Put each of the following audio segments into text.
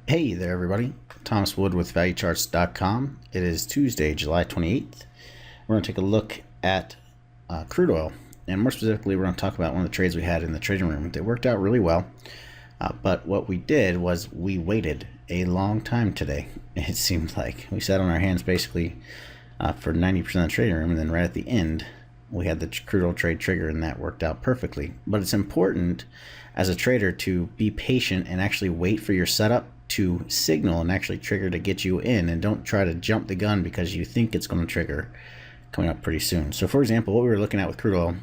Hey there, everybody. Thomas Wood with ValueCharts.com. It is Tuesday, July 28th. We're going to take a look at crude oil, and more specifically, we're going to talk about one of the trades we had in the trading room. They worked out really well, but what we did was we waited a long time today. It seemed like we sat on our hands basically for 90% of the trading room, and then right at the end, we had the crude oil trade trigger, and that worked out perfectly. But it's important as a trader to be patient and actually wait for your setup to signal and actually trigger to get you in, and don't try to jump the gun because you think it's going to trigger coming up pretty soon. So for example, what we were looking at with crude oil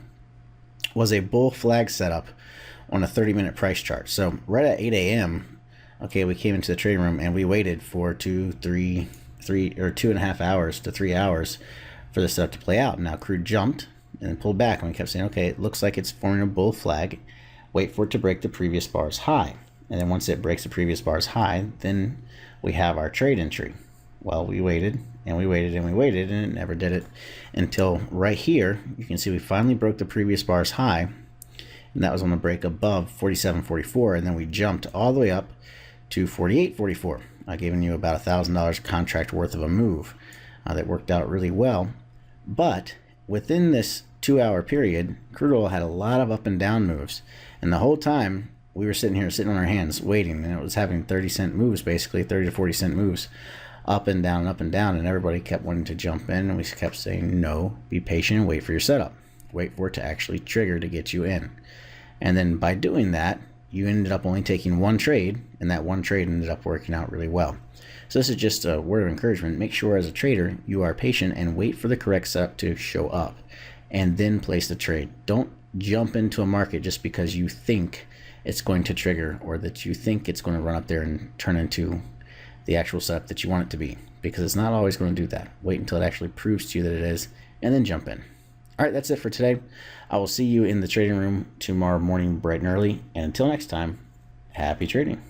was a bull flag setup on a 30-minute price chart. So right at 8 a.m., okay, we came into the trading room and we waited for 2.5 hours to 3 hours for the setup to play out. Now crude jumped and then pulled back, and we kept saying, okay, it looks like it's forming a bull flag. Wait for it to break the previous bar's high. And then once it breaks the previous bar's high, then we have our trade entry. Well, we waited and we waited and we waited, and it never did it until right here. You can see we finally broke the previous bar's high, and that was on the break above 47.44, and then we jumped all the way up to 48.44, giving you about $1,000 contract worth of a move. That worked out really well. But within this 2-hour period, crude oil had a lot of up and down moves, and the whole time we were sitting on our hands waiting, and it was having 30-cent moves, basically 30 to 40-cent moves, up and down, and everybody kept wanting to jump in, and we kept saying, no, be patient and wait for your setup. Wait for it to actually trigger to get you in. And then by doing that, you ended up only taking one trade, and that one trade ended up working out really well. So this is just a word of encouragement. Make sure as a trader you are patient and wait for the correct setup to show up, and then place the trade. Don't jump into a market just because you think it's going to trigger, or that you think it's going to run up there and turn into the actual setup that you want it to be, because it's not always going to do that. Wait until it actually proves to you that it is, and then jump in. All right, that's it for today. I will see you in the trading room tomorrow morning bright and early, and until next time, happy trading.